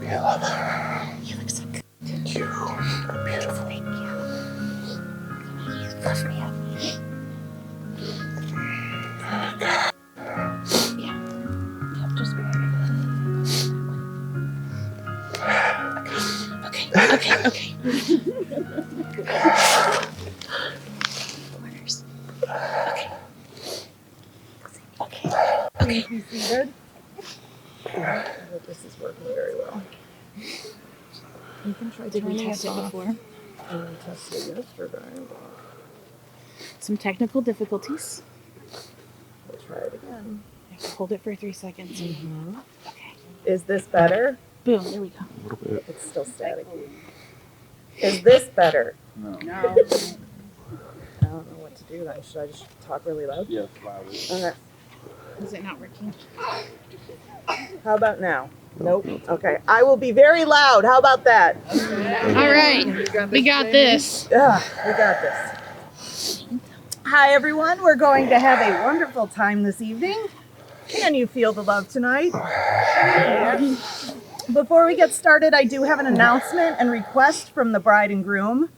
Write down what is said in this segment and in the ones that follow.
You love. You look so good. You are beautiful. Thank you. You love me up. God. Yeah. Yep, just okay. Orders. Okay. Can you see good? This is working very well. You can try Did we turning test it it off. before? And we tested yesterday. Some technical difficulties. We'll try it again. Hold it for 3 seconds. Mm-hmm. Okay. Is this better? Boom. There we go. A little bit. It's still static. Is this better? No. I don't know what to do then. Should I just talk really loud? Yes, louder. Okay. Is it not working? How about now? Nope. Okay. I will be very loud. How about that? All right. We got this. Yeah, we got this. Hi, everyone. We're going to have a wonderful time this evening. Can you feel the love tonight? Yeah. Before we get started, I do have an announcement and request from the bride and groom.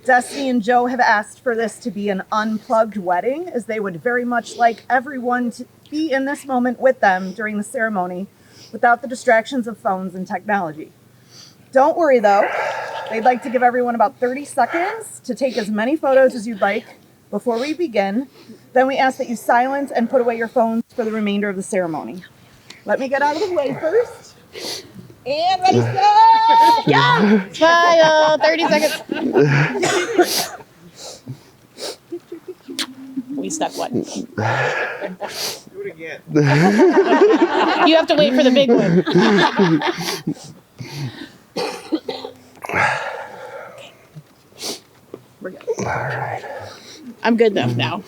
Destanee and Joe have asked for this to be an unplugged wedding, as they would very much like everyone to be in this moment with them during the ceremony without the distractions of phones and technology. Don't worry though, they'd like to give everyone about 30 seconds to take as many photos as you'd like before we begin. Then we ask that you silence and put away your phones for the remainder of the ceremony. Let me get out of the way first. And ready, set, go! Smile. 30 seconds. We stuck one. Do it again. You have to wait for the big one. Okay. We're good. All right. I'm good though now.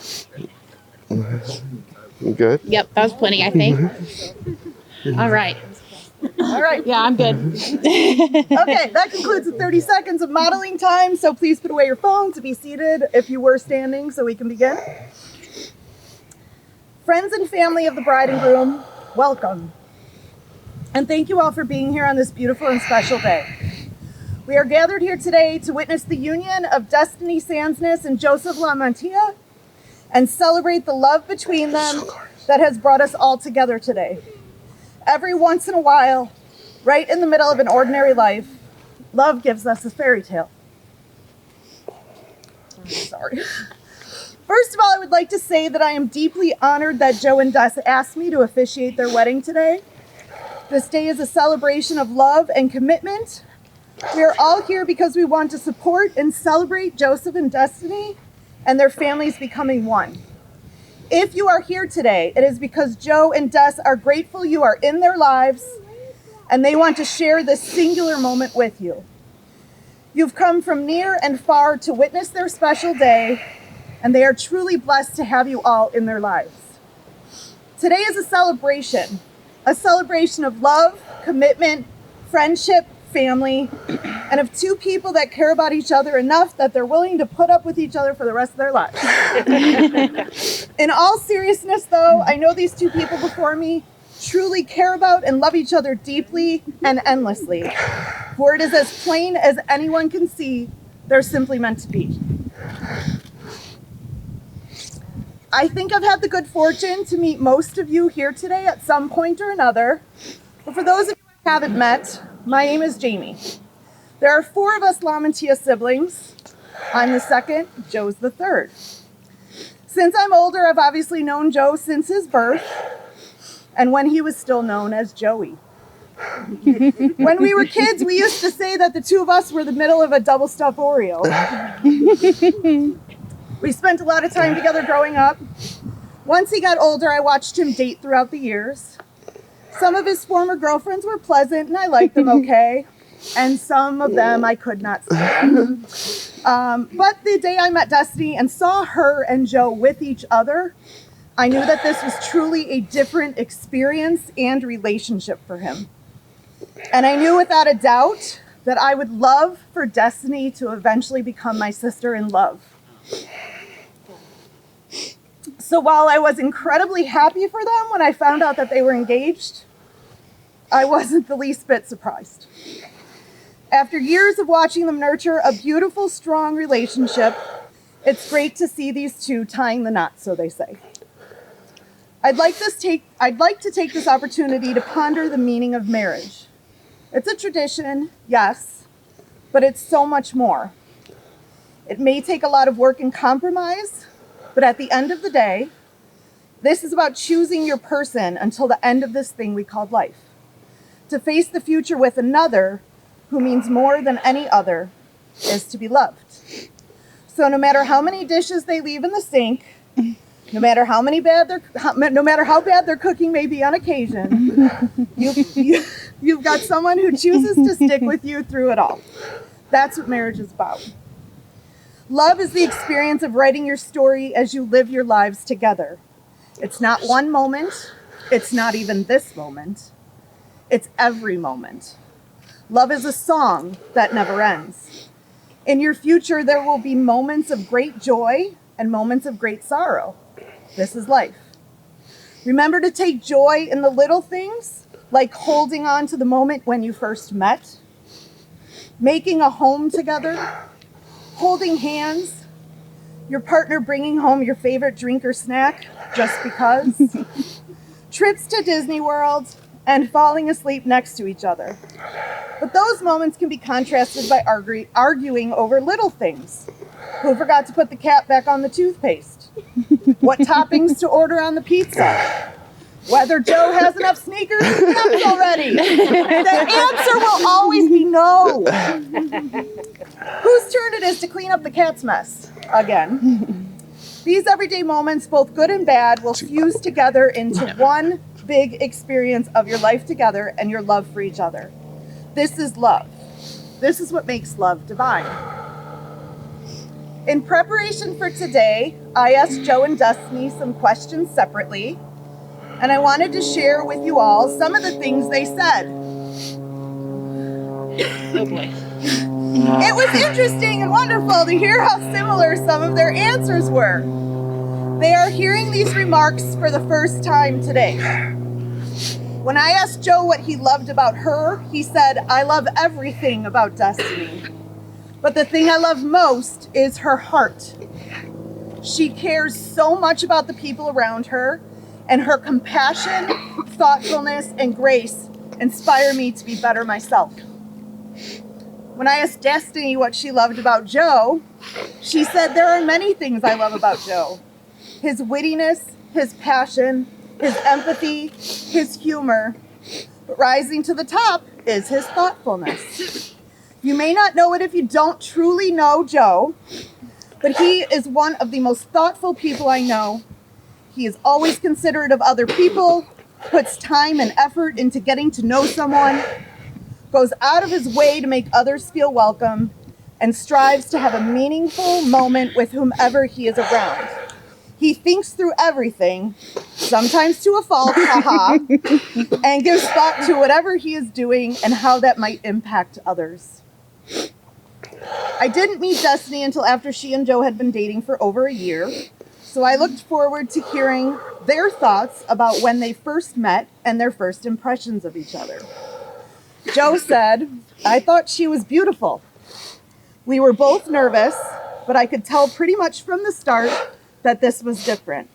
You good? Yep, that was plenty, I think. All right. All right. Yeah, I'm good. Okay, that concludes the 30 seconds of modeling time. So please put away your phone to be seated if you were standing so we can begin. Friends and family of the bride and groom, welcome. And thank you all for being here on this beautiful and special day. We are gathered here today to witness the union of Destanee Sansness and Joseph LaMantia and celebrate the love between them that has brought us all together today. Every once in a while, right in the middle of an ordinary life, love gives us a fairy tale. Sorry. First of all, I would like to say that I am deeply honored that Joe and Des asked me to officiate their wedding today. This day is a celebration of love and commitment. We are all here because we want to support and celebrate Joseph and Destanee and their families becoming one. If you are here today, it is because Joe and Des are grateful you are in their lives and they want to share this singular moment with you. You've come from near and far to witness their special day, and they are truly blessed to have you all in their lives. Today is a celebration of love, commitment, friendship, family, and of two people that care about each other enough that they're willing to put up with each other for the rest of their lives. In all seriousness, though, I know these two people before me truly care about and love each other deeply and endlessly. For it is as plain as anyone can see, they're simply meant to be. I think I've had the good fortune to meet most of you here today at some point or another. But for those of you I haven't met, my name is Jamie. There are 4 of us LaMantia siblings. I'm the second, Joe's the third. Since I'm older, I've obviously known Joe since his birth, and when he was still known as Joey. When we were kids, we used to say that the two of us were the middle of a double stuffed Oreo. We spent a lot of time together growing up. Once he got older, I watched him date throughout the years. Some of his former girlfriends were pleasant, and I liked them okay. And some of them I could not stand. But the day I met Destanee and saw her and Joe with each other, I knew that this was truly a different experience and relationship for him. And I knew without a doubt that I would love for Destanee to eventually become my sister in love. So while I was incredibly happy for them when I found out that they were engaged, I wasn't the least bit surprised. After years of watching them nurture a beautiful, strong relationship, it's great to see these two tying the knot, so they say. I'd like to take this opportunity to ponder the meaning of marriage. It's a tradition, yes, but it's so much more. It may take a lot of work and compromise, but at the end of the day, this is about choosing your person until the end of this thing we called life. To face the future with another who means more than any other is to be loved. So no matter how many dishes they leave in the sink, no matter how bad their cooking may be on occasion, you've got someone who chooses to stick with you through it all. That's what marriage is about. Love is the experience of writing your story as you live your lives together. It's not one moment. It's not even this moment. It's every moment. Love is a song that never ends. In your future, there will be moments of great joy and moments of great sorrow. This is life. Remember to take joy in the little things, like holding on to the moment when you first met, making a home together, holding hands, your partner bringing home your favorite drink or snack just because, trips to Disney World, and falling asleep next to each other. But those moments can be contrasted by arguing over little things. Who forgot to put the cap back on the toothpaste? What toppings to order on the pizza? Whether Joe has enough sneakers and nuts already. The answer will always be no. Whose turn it is to clean up the cat's mess? Again. These everyday moments, both good and bad, will fuse together into one big experience of your life together and your love for each other. This is love. This is what makes love divine. In preparation for today, I asked Joe and Destanee some questions separately, and I wanted to share with you all some of the things they said. Oh boy. It was interesting and wonderful to hear how similar some of their answers were. They are hearing these remarks for the first time today. When I asked Joe what he loved about her, he said, "I love everything about Destanee. But the thing I love most is her heart. She cares so much about the people around her, and her compassion, thoughtfulness, and grace inspire me to be better myself." When I asked Destanee what she loved about Joe, she said, "There are many things I love about Joe. His wittiness, his passion, his empathy, his humor. But rising to the top is his thoughtfulness. You may not know it if you don't truly know Joe, but he is one of the most thoughtful people I know. He is always considerate of other people, puts time and effort into getting to know someone, goes out of his way to make others feel welcome, and strives to have a meaningful moment with whomever he is around. He thinks through everything, sometimes to a fault, haha, and gives thought to whatever he is doing and how that might impact others." I didn't meet Destanee until after she and Joe had been dating for over a year, so I looked forward to hearing their thoughts about when they first met and their first impressions of each other. Joe said, "I thought she was beautiful. We were both nervous, but I could tell pretty much from the start that this was different.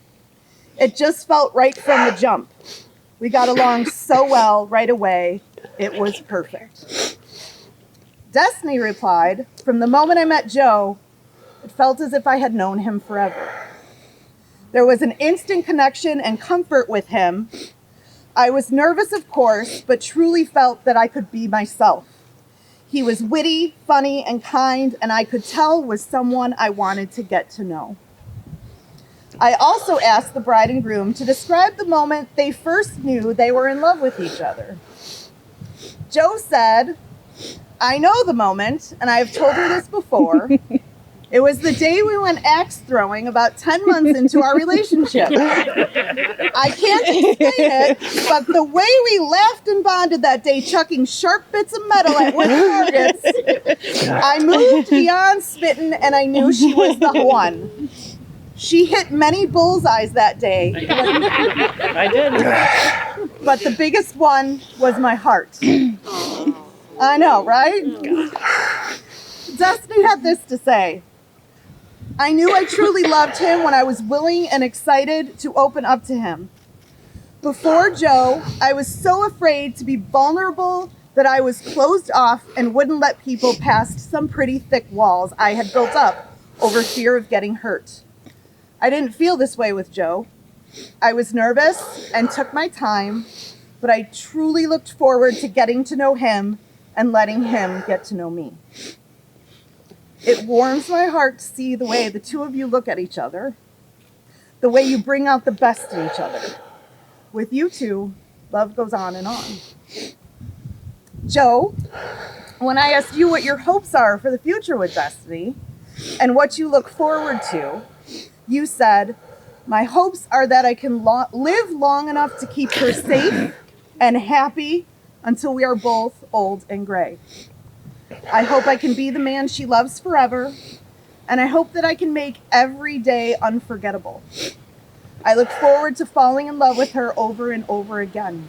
It just felt right from the jump. We got along so well right away. It was perfect." Destanee replied, "From the moment I met Joe, it felt as if I had known him forever. There was an instant connection and comfort with him. I was nervous, of course, but truly felt that I could be myself. He was witty, funny, and kind, and I could tell was someone I wanted to get to know." I also asked the bride and groom to describe the moment they first knew they were in love with each other. Joe said, "I know the moment, and I have told her this before. It was the day we went axe throwing about 10 months into our relationship. I can't explain it, but the way we laughed and bonded that day, chucking sharp bits of metal at wood targets, I moved beyond smitten, and I knew she was the one. She hit many bullseyes that day. I did. But the biggest one was my heart." I know, right? Destanee had this to say, "I knew I truly loved him when I was willing and excited to open up to him. Before Joe, I was so afraid to be vulnerable that I was closed off and wouldn't let people past some pretty thick walls I had built up over fear of getting hurt. I didn't feel this way with Joe. I was nervous and took my time, but I truly looked forward to getting to know him and letting him get to know me. It warms my heart to see the way the two of you look at each other, the way you bring out the best in each other. With you two, love goes on and on. Joe, when I asked you what your hopes are for the future with Destanee and what you look forward to, you said, my hopes are that I can live long enough to keep her safe and happy until we are both old and gray. I hope I can be the man she loves forever, and I hope that I can make every day unforgettable. I look forward to falling in love with her over and over again.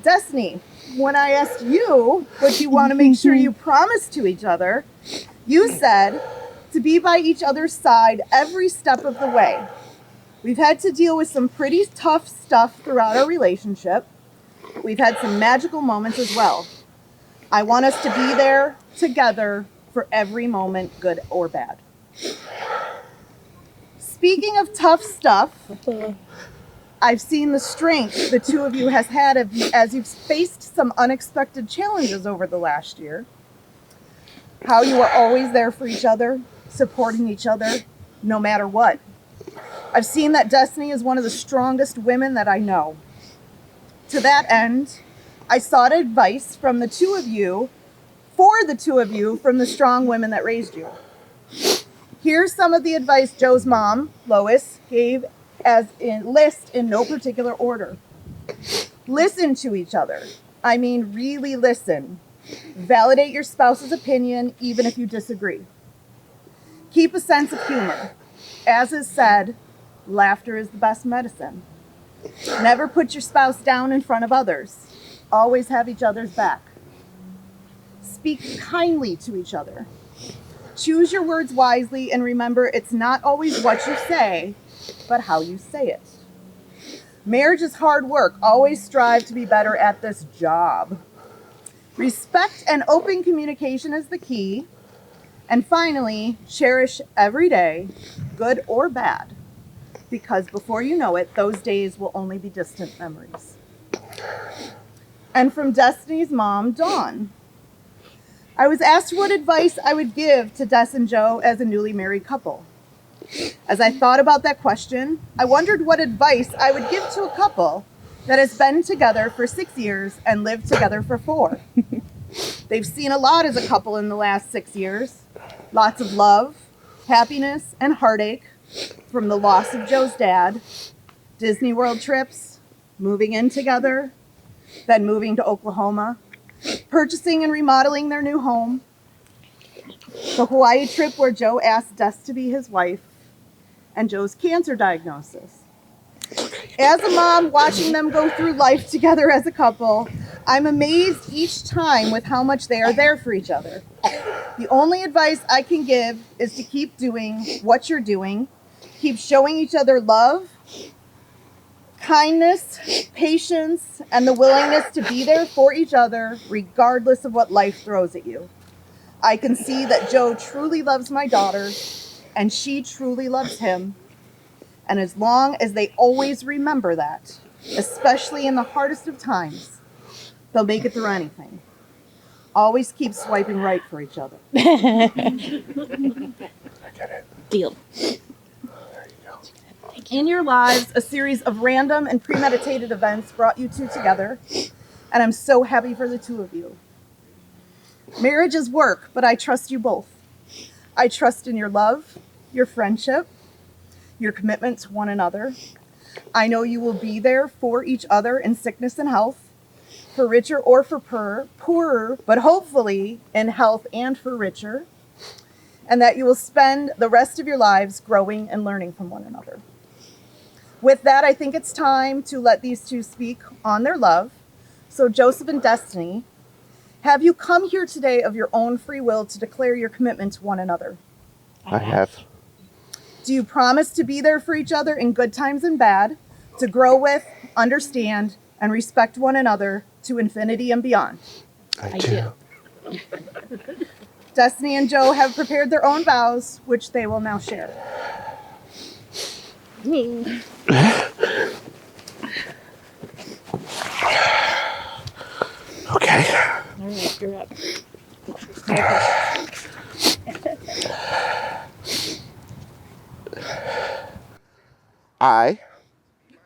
Destanee, when I asked you what you want to make sure you promise to each other, you said to be by each other's side every step of the way. We've had to deal with some pretty tough stuff throughout our relationship. We've had some magical moments as well. I want us to be there together for every moment, good or bad. Speaking of tough stuff, I've seen the strength the two of you has had as you've faced some unexpected challenges over the last year. How you are always there for each other, supporting each other, no matter what. I've seen that Destanee is one of the strongest women that I know. To that end, I sought advice from the two of you, for the two of you, from the strong women that raised you. Here's some of the advice Joe's mom, Lois, gave as in list in no particular order. Listen to each other. I mean, really listen. Validate your spouse's opinion, even if you disagree. Keep a sense of humor. As is said, laughter is the best medicine. Never put your spouse down in front of others. Always have each other's back. Speak kindly to each other. Choose your words wisely and remember it's not always what you say, but how you say it. Marriage is hard work. Always strive to be better at this job. Respect and open communication is the key. And finally, cherish every day, good or bad, because before you know it, those days will only be distant memories. And from Destanee's mom, Dawn. I was asked what advice I would give to Des and Joe as a newly married couple. As I thought about that question, I wondered what advice I would give to a couple that has been together for 6 years and lived together for 4. They've seen a lot as a couple in the last 6 years. Lots of love, happiness, and heartache from the loss of Joe's dad, Disney World trips, moving in together, then moving to Oklahoma, purchasing and remodeling their new home, the Hawaii trip where Joe asked Des to be his wife, and Joe's cancer diagnosis. As a mom, watching them go through life together as a couple, I'm amazed each time with how much they are there for each other. The only advice I can give is to keep doing what you're doing, keep showing each other love, kindness, patience, and the willingness to be there for each other regardless of what life throws at you. I can see that Joe truly loves my daughter, and she truly loves him. And as long as they always remember that, especially in the hardest of times, they'll make it through anything. Always keep swiping right for each other. I get it. Deal. There you go. In your lives, a series of random and premeditated events brought you two together, and I'm so happy for the two of you. Marriage is work, but I trust you both. I trust in your love, your friendship, your commitment to one another. I know you will be there for each other in sickness and health, for richer or for poorer, but hopefully in health and for richer, and that you will spend the rest of your lives growing and learning from one another. With that, I think it's time to let these two speak on their love. So Joseph and Destanee, have you come here today of your own free will to declare your commitment to one another? I have. Do you promise to be there for each other in good times and bad, to grow with, understand, and respect one another to infinity and beyond? I do. Destanee and Joe have prepared their own vows, which they will now share. screw up. I,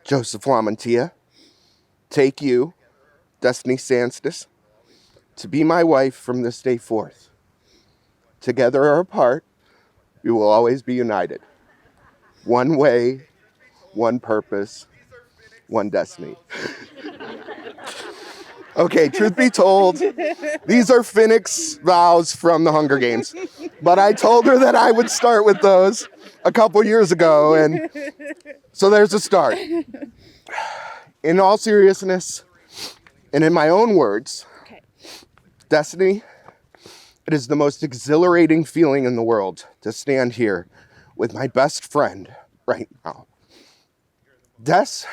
Joseph LaMantia, take you, Destanee Sanstis, to be my wife from this day forth. Together or apart, we will always be united. One way, one purpose, one destiny. Okay, truth be told, these are Finnick's vows from the Hunger Games. But I told her that I would start with those a couple years ago, and so there's a start. In all seriousness, and in my own words, Okay. Destanee, it is the most exhilarating feeling in the world to stand here with my best friend right now. Des,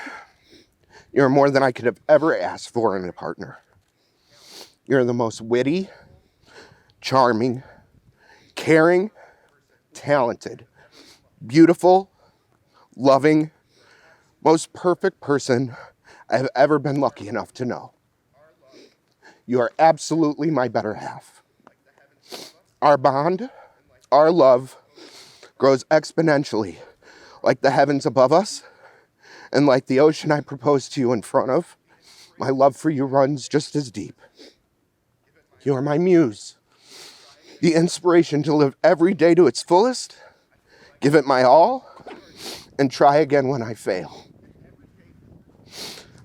you're more than I could have ever asked for in a partner. You're the most witty, charming, caring, talented, beautiful, loving, most perfect person I've ever been lucky enough to know. You are absolutely my better half. Our bond, our love, grows exponentially like the heavens above us and like the ocean I proposed to you in front of. My love for you runs just as deep. You are my muse, the inspiration to live every day to its fullest, give it my all, and try again when I fail.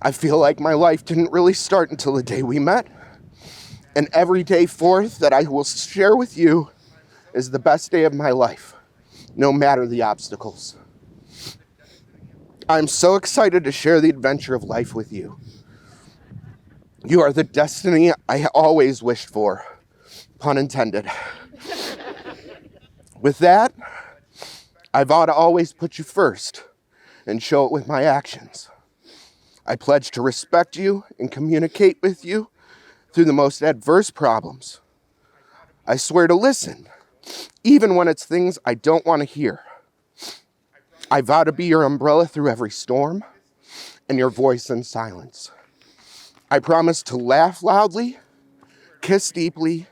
I feel like my life didn't really start until the day we met, and every day forth that I will share with you is the best day of my life, no matter the obstacles. I'm so excited to share the adventure of life with you. You are the destiny I always wished for, pun intended. With that, I vow to always put you first and show it with my actions. I pledge to respect you and communicate with you through the most adverse problems. I swear to listen, even when it's things I don't want to hear. I vow to be your umbrella through every storm and your voice in silence. I promise to laugh loudly, kiss deeply,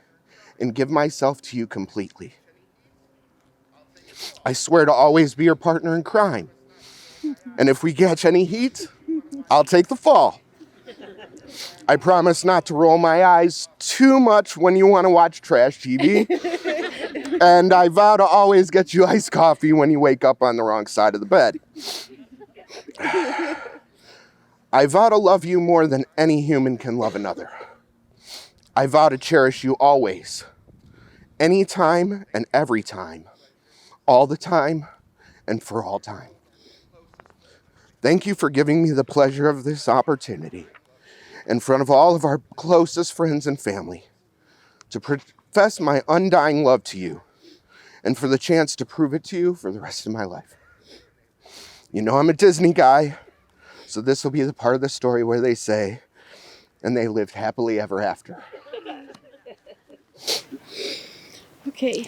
and give myself to you completely. I swear to always be your partner in crime. And if we catch any heat, I'll take the fall. I promise not to roll my eyes too much when you want to watch trash TV. And I vow to always get you iced coffee when you wake up on the wrong side of the bed. I vow to love you more than any human can love another. I vow to cherish you always, anytime and every time, all the time and for all time. Thank you for giving me the pleasure of this opportunity in front of all of our closest friends and family to profess my undying love to you and for the chance to prove it to you for the rest of my life. You know I'm a Disney guy, so this will be the part of the story where they say, and they lived happily ever after. Okay.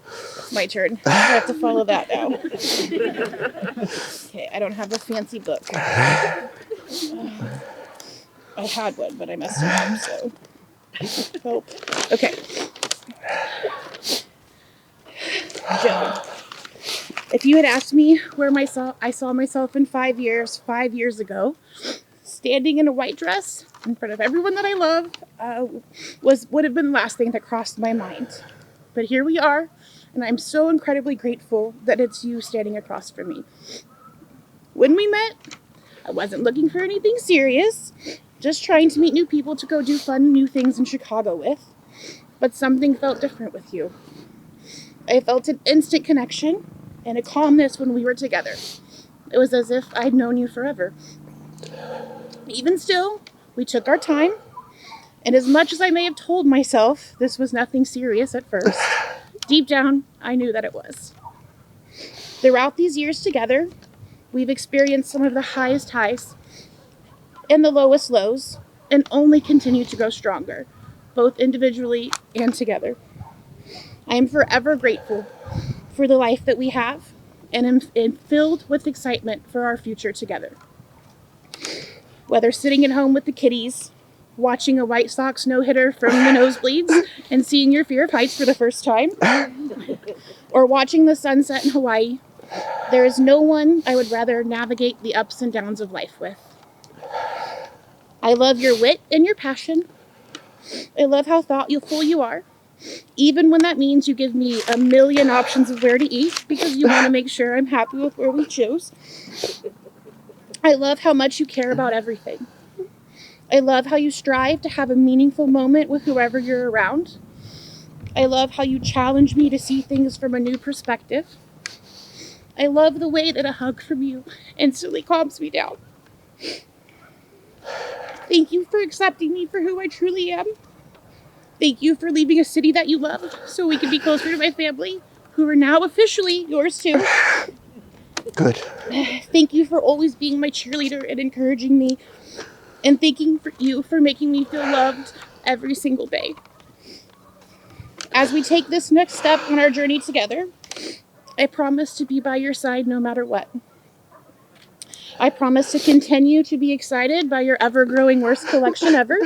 It's my turn. I have to follow that now. Okay, I don't have a fancy book. I had one, but I messed it up, so help. Okay. Joan, if you had asked me where I saw myself in 5 years ago, standing in a white dress in front of everyone that I love, would have been the last thing that crossed my mind. But here we are, and I'm so incredibly grateful that it's you standing across from me. When we met, I wasn't looking for anything serious, just trying to meet new people to go do fun new things in Chicago with. But something felt different with you. I felt an instant connection and a calmness when we were together. It was as if I'd known you forever. Even still, we took our time, and as much as I may have told myself this was nothing serious at first, deep down, I knew that it was. Throughout these years together, we've experienced some of the highest highs and the lowest lows, and only continue to grow stronger, both individually and together. I am forever grateful for the life that we have, and am filled with excitement for our future together. Whether sitting at home with the kitties, watching a White Sox no-hitter from the nosebleeds and seeing your fear of heights for the first time, or watching the sunset in Hawaii. There is no one I would rather navigate the ups and downs of life with. I love your wit and your passion. I love how thoughtful you are, even when that means you give me a million options of where to eat because you want to make sure I'm happy with where we choose. I love how much you care about everything. I love how you strive to have a meaningful moment with whoever you're around. I love how you challenge me to see things from a new perspective. I love the way that a hug from you instantly calms me down. Thank you for accepting me for who I truly am. Thank you for leaving a city that you love so we can be closer to my family, who are now officially yours too. Good. Thank you for always being my cheerleader and encouraging me. And thanking you for making me feel loved every single day. As we take this next step on our journey together, I promise to be by your side no matter what. I promise to continue to be excited by your ever-growing worst collection ever.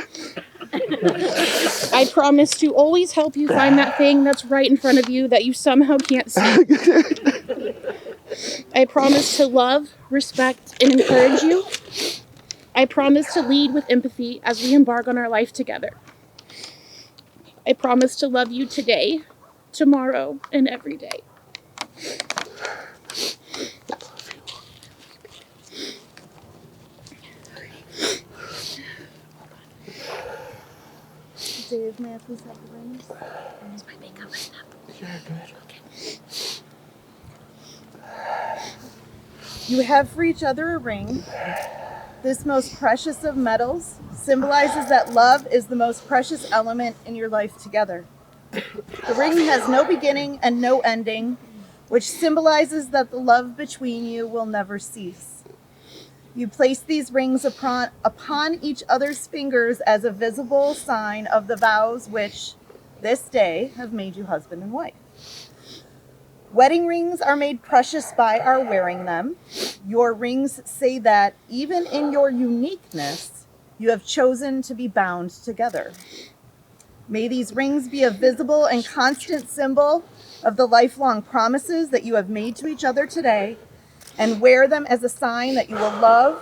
I promise to always help you find that thing that's right in front of you that you somehow can't see. I promise to love, respect, and encourage you. I promise to lead with empathy as we embark on our life together. I promise to love you today, tomorrow, and every day. Dave, may I please have the rings? Is my makeup enough? Yeah, good. Okay. You have for each other a ring. This most precious of metals symbolizes that love is the most precious element in your life together. The ring has no beginning and no ending, which symbolizes that the love between you will never cease. You place these rings upon each other's fingers as a visible sign of the vows which, this day, have made you husband and wife. Wedding rings are made precious by our wearing them. Your rings say that even in your uniqueness, you have chosen to be bound together. May these rings be a visible and constant symbol of the lifelong promises that you have made to each other today, and wear them as a sign that you will love,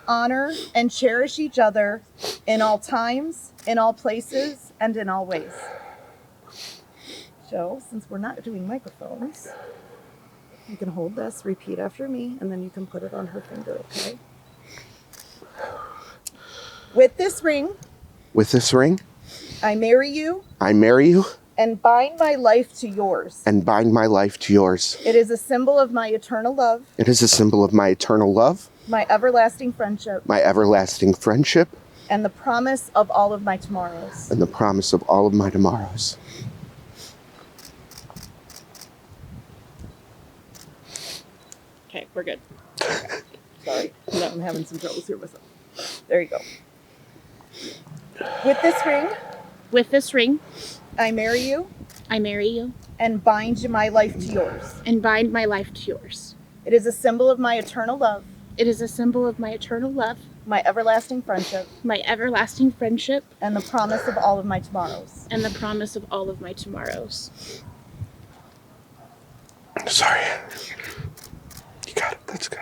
honor, and cherish each other in all times, in all places, and in all ways. So, since we're not doing microphones, you can hold this, repeat after me, and then you can put it on her finger, okay? With this ring, I marry you, and bind my life to yours. It is a symbol of my eternal love, my everlasting friendship, and the promise of all of my tomorrows. Okay, we're good. Sorry, no, I'm having some troubles here myself. There you go. With this ring, I marry you, and bind my life to yours. It is a symbol of my eternal love, my everlasting friendship, and the promise of all of my tomorrows. Sorry. You got it. That's good.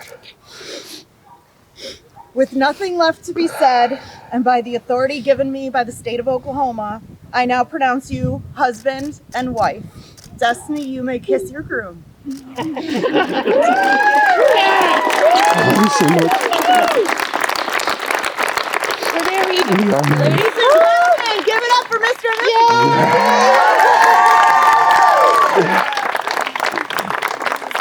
With nothing left to be said, and by the authority given me by the state of Oklahoma, I now pronounce you husband and wife. Destanee, you may kiss your groom. Thank you so much. Ladies and gentlemen, give it up for Mr. and Mrs.